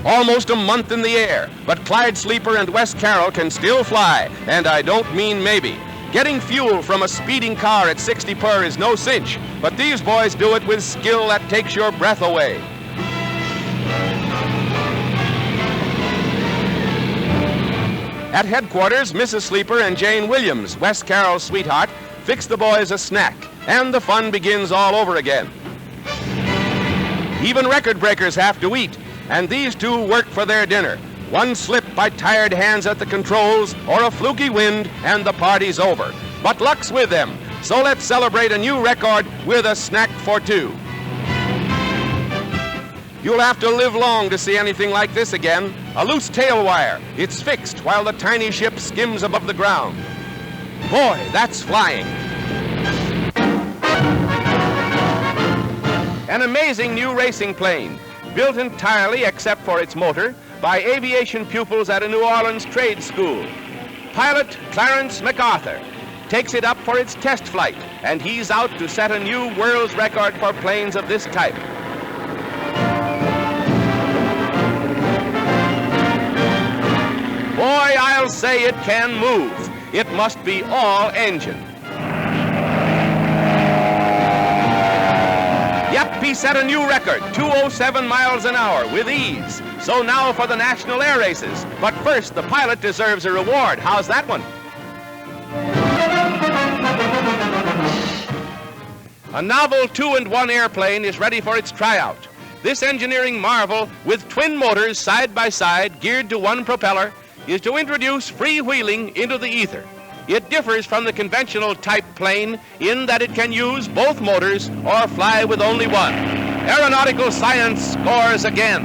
Almost a month in the air, but Clyde Sleeper and Wes Carroll can still fly, and I don't mean maybe. Getting fuel from a speeding car at 60 per is no cinch, but these boys do it with skill that takes your breath away. At headquarters, Mrs. Sleeper and Jane Williams, Wes Carroll's sweetheart, fix the boys a snack, and the fun begins all over again. Even record breakers have to eat, and these two work for their dinner. One slip by tired hands at the controls or a fluky wind, and the party's over. But luck's with them, so let's celebrate a new record with a snack for two. You'll have to live long to see anything like this again. A loose tail wire. It's fixed while the tiny ship skims above the ground. Boy, that's flying. An amazing new racing plane, built entirely, except for its motor, by aviation pupils at a New Orleans trade school. Pilot Clarence MacArthur takes it up for its test flight, and he's out to set a new world's record for planes of this type. Boy, I'll say it can move. It must be all engine. Yep, he set a new record, 207 miles an hour with ease. So now for the national air races. But first, the pilot deserves a reward. How's that one? A novel 2-in-1 airplane is ready for its tryout. This engineering marvel, with twin motors side by side, geared to one propeller, is to introduce freewheeling into the ether. It differs from the conventional type plane in that it can use both motors or fly with only one. Aeronautical science scores again.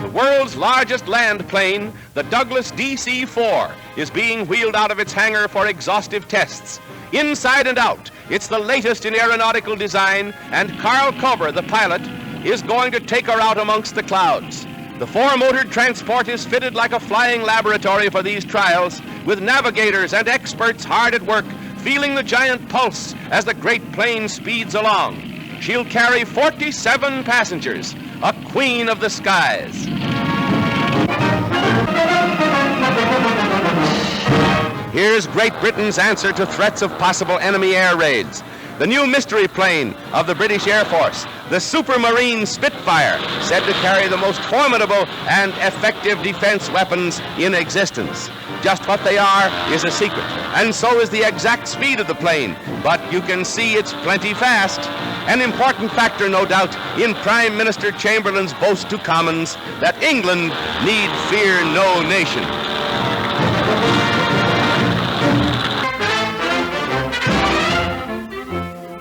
The world's largest land plane, the Douglas DC-4, is being wheeled out of its hangar for exhaustive tests. Inside and out, it's the latest in aeronautical design, and Carl Cover, the pilot, is going to take her out amongst the clouds. The four-motored transport is fitted like a flying laboratory for these trials, with navigators and experts hard at work, feeling the giant pulse as the great plane speeds along. She'll carry 47 passengers, a queen of the skies. Here's Great Britain's answer to threats of possible enemy air raids. The new mystery plane of the British Air Force, the Supermarine Spitfire, said to carry the most formidable and effective defense weapons in existence. Just what they are is a secret, and so is the exact speed of the plane, but you can see it's plenty fast. An important factor, no doubt, in Prime Minister Chamberlain's boast to Commons that England need fear no nation.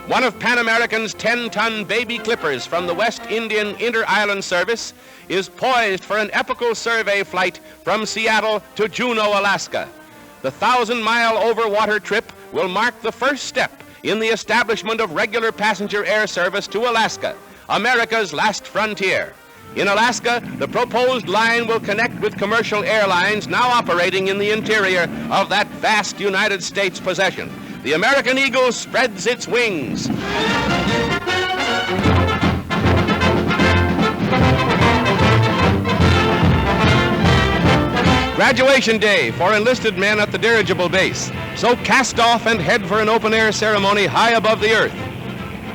One of Pan American's 10-ton baby clippers from the West Indian Inter-Island Service is poised for an epical survey flight from Seattle to Juneau, Alaska. The 1,000-mile overwater trip will mark the first step in the establishment of regular passenger air service to Alaska, America's last frontier. In Alaska, the proposed line will connect with commercial airlines now operating in the interior of that vast United States possession. The American eagle spreads its wings. Graduation day for enlisted men at the dirigible base. So cast off and head for an open-air ceremony high above the earth.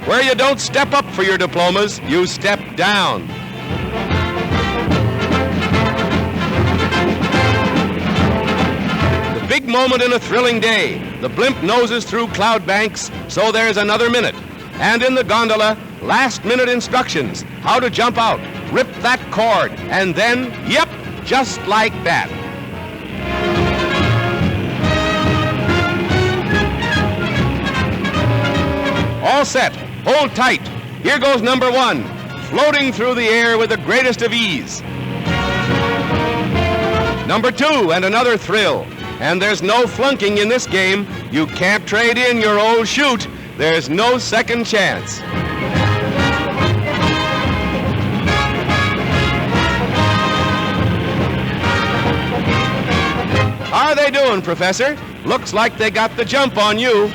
Where you don't step up for your diplomas, you step down. The big moment in a thrilling day. The blimp noses through cloud banks, so there's another minute. And in the gondola, last-minute instructions. How to jump out, rip that cord, and then, yep, just like that. All set. Hold tight. Here goes number one, floating through the air with the greatest of ease. Number two, and another thrill. And there's no flunking in this game. You can't trade in your old chute. There's no second chance. How are they doing, Professor? Looks like they got the jump on you.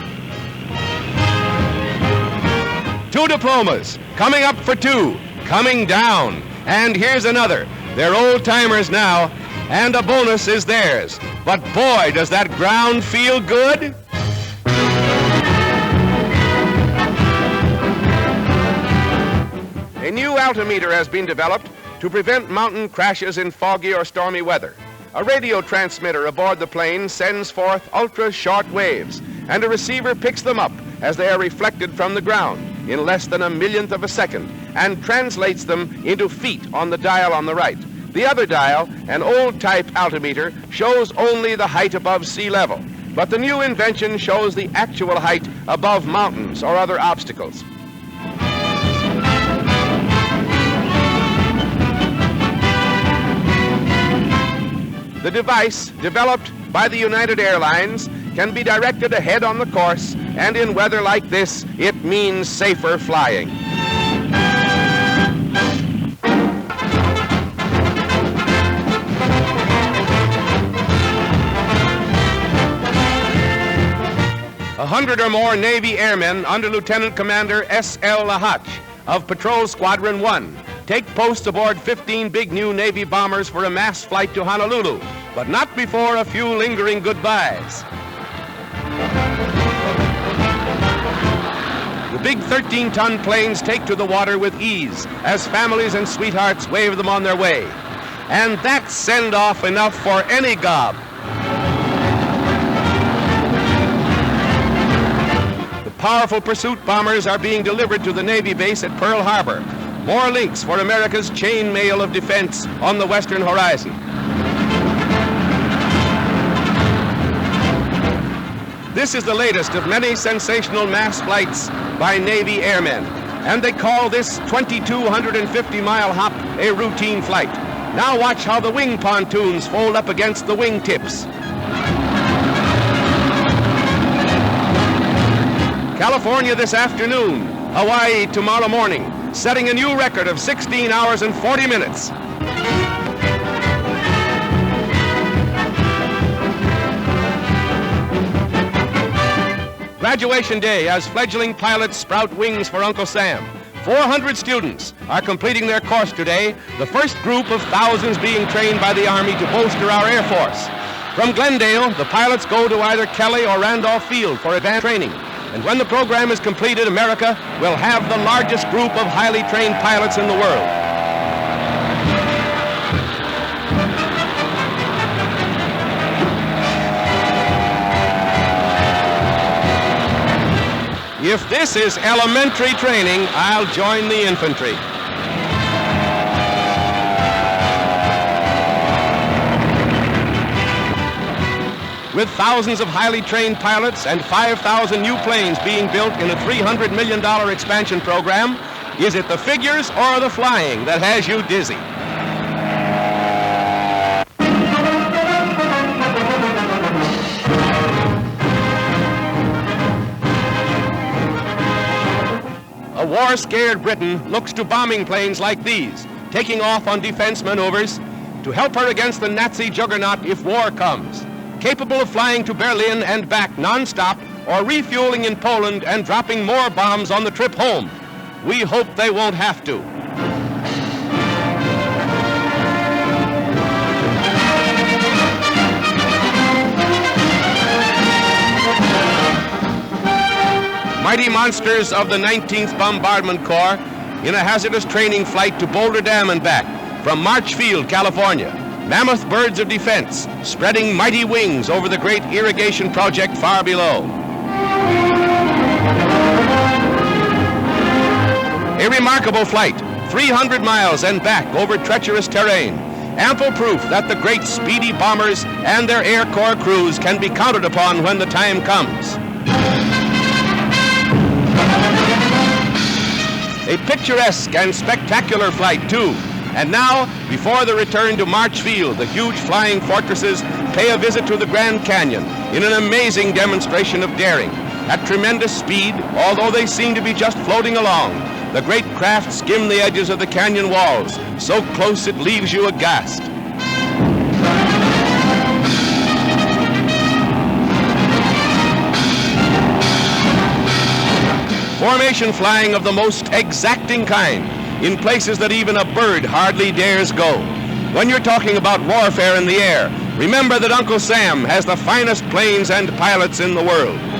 2 diplomas, coming up for 2, coming down. And here's another. They're old-timers now, and a bonus is theirs. But boy, does that ground feel good! A new altimeter has been developed to prevent mountain crashes in foggy or stormy weather. A radio transmitter aboard the plane sends forth ultra-short waves, and a receiver picks them up as they are reflected from the ground in less than a millionth of a second and translates them into feet on the dial on the right. The other dial, an old-type altimeter, shows only the height above sea level, but the new invention shows the actual height above mountains or other obstacles. The device, developed by the United Airlines, can be directed ahead on the course, and in weather like this, it means safer flying. A 100 or more Navy airmen under Lieutenant Commander S.L. Lahatch of Patrol Squadron 1 take post aboard 15 big new Navy bombers for a mass flight to Honolulu, but not before a few lingering goodbyes. The big 13-ton planes take to the water with ease as families and sweethearts wave them on their way. And that's send-off enough for any gob. The powerful pursuit bombers are being delivered to the Navy base at Pearl Harbor. More links for America's chain mail of defense on the western horizon. This is the latest of many sensational mass flights by Navy airmen, and they call this 2,250-mile hop a routine flight. Now watch how the wing pontoons fold up against the wing tips. California this afternoon, Hawaii tomorrow morning, setting a new record of 16 hours and 40 minutes. Graduation day as fledgling pilots sprout wings for Uncle Sam. 400 students are completing their course today, the first group of thousands being trained by the Army to bolster our Air Force. From Glendale, the pilots go to either Kelly or Randolph Field for advanced training. And when the program is completed, America will have the largest group of highly trained pilots in the world. If this is elementary training, I'll join the infantry. With thousands of highly trained pilots and 5,000 new planes being built in a $300 million expansion program, is it the figures or the flying that has you dizzy? A war-scared Britain looks to bombing planes like these, taking off on defense maneuvers, to help her against the Nazi juggernaut if war comes. Capable of flying to Berlin and back non-stop, or refueling in Poland and dropping more bombs on the trip home. We hope they won't have to. Mighty monsters of the 19th Bombardment Corps in a hazardous training flight to Boulder Dam and back from Marchfield, California. Mammoth birds of defense spreading mighty wings over the great irrigation project far below. A remarkable flight, 300 miles and back over treacherous terrain. Ample proof that the great speedy bombers and their Air Corps crews can be counted upon when the time comes. A picturesque and spectacular flight, too. And now, before the return to Marchfield, the huge flying fortresses pay a visit to the Grand Canyon in an amazing demonstration of daring. At tremendous speed, although they seem to be just floating along, the great craft skim the edges of the canyon walls, so close it leaves you aghast. formation flying of the most exacting kind, in places that even a bird hardly dares go. When you're talking about warfare in the air, remember that Uncle Sam has the finest planes and pilots in the world.